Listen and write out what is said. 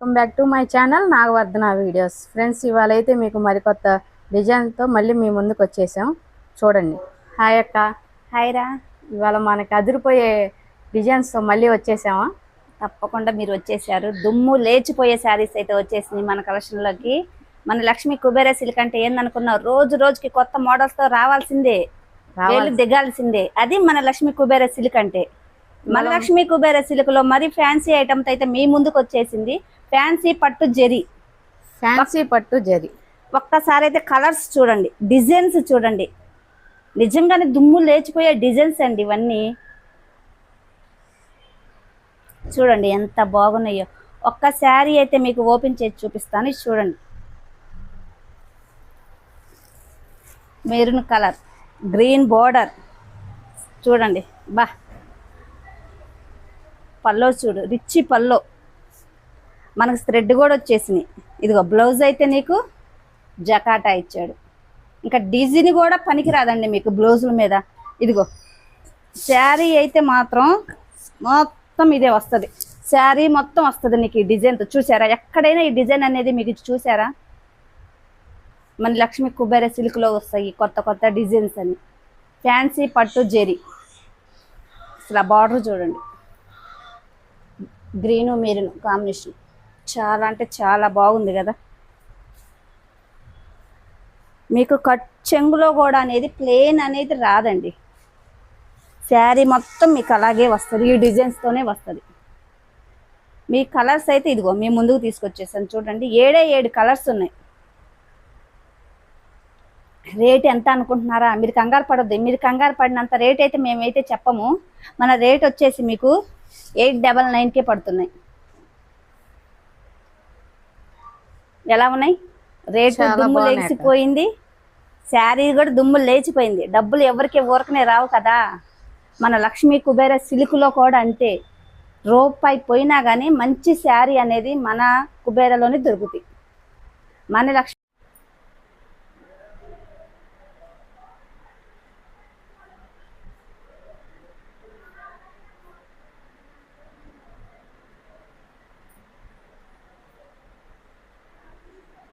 Welcome back to my channel Nagavardhana videos. Friends, ఇవాళ అయితే మీకు మరికొత్త డిజైన్తో మళ్ళీ మీ ముందుకు వచ్చేసాం. చూడండి. హాయ్ అక్క. హాయ్ రా. ఇవాళ మనకి అదిరిపోయే డిజైన్స్తో మళ్ళీ వచ్చేసామా? తప్పకుండా మీరు వచ్చేసారు. దుమ్ము లేచిపోయే శారీస్ అయితే వచ్చేసినాయి మన కలెక్షన్లోకి. మన లక్ష్మీ కుబేర సిల్క్ అంటే ఏందనుకున్నావు, రోజు రోజుకి కొత్త మోడల్స్తో రావాల్సిందే, వేలు దిగాల్సిందే. అది మన లక్ష్మీ కుబేర సిల్క్ అంటే. మన లక్ష్మీ కుబేర సిల్క్ లో మరి ఫ్యాన్సీ ఐటమ్స్ అయితే మీ ముందుకు వచ్చేసింది. ఫ్యాన్సీ పట్టు జరీ. ఫ్యాన్సీ పట్టు జరీ. ఒక్కసారి అయితే కలర్స్ చూడండి, డిజైన్స్ చూడండి. నిజంగానే దుమ్ము లేచిపోయే డిజైన్స్ అండి ఇవన్నీ. చూడండి ఎంత బాగున్నాయో. ఒక్క శారీ అయితే మీకు ఓపెన్ చేసి చూపిస్తాను. ఇది చూడండి, మెరూన్ కలర్, గ్రీన్ బోర్డర్. చూడండి బా, పల్లో చూడు, రిచ్ పల్లో. మనకు థ్రెడ్ కూడా వచ్చేసినాయి. ఇదిగో బ్లౌజ్ అయితే నీకు జకాటా ఇచ్చాడు. ఇంకా డిజైన్ కూడా పనికిరాదండి మీకు బ్లౌజుల మీద. ఇదిగో శారీ అయితే మాత్రం మొత్తం ఇదే వస్తుంది. శారీ మొత్తం వస్తుంది నీకు ఈ డిజైన్తో. చూసారా ఎక్కడైనా ఈ డిజైన్ అనేది మీకు చూసారా? మన లక్ష్మీ కుబేర సిల్క్లో వస్తాయి కొత్త కొత్త డిజైన్స్ అని. ఫ్యాన్సీ పట్టు జెరీ. అసలు ఆ బార్డర్ చూడండి, గ్రీను మెరూన్ కాంబినేషన్. చాలా అంటే చాలా బాగుంది కదా. మీకు కట్ చెంగులో కూడా అనేది ప్లేన్ అనేది రాదండి. శారీ మొత్తం మీకు అలాగే వస్తుంది, ఈ డిజైన్స్తోనే వస్తుంది. మీ కలర్స్ అయితే ఇదిగో మీ ముందుకు తీసుకొచ్చేసాను. చూడండి 7 కలర్స్ ఉన్నాయి. రేట్ ఎంత అనుకుంటున్నారా? మీరు కంగారు పడొద్దు. మీరు కంగారు పడినంత రేట్ అయితే మేమైతే చెప్పము. మన రేట్ వచ్చేసి మీకు 899కే పడుతున్నాయి. ఎలా ఉన్నాయి రేటు? దుమ్ము లేచిపోయింది, శారీ కూడా దుమ్ము లేచిపోయింది. డబ్బులు ఎవరికి ఊరకనే రావు కదా. మన లక్ష్మీ కుబేర సిల్క్లో కూడా అంతే. రూపాయి పోయినా కానీ మంచి శారీ అనేది మన కుబేరలోనే దొరుకుతాయి. మన లక్ష్మీ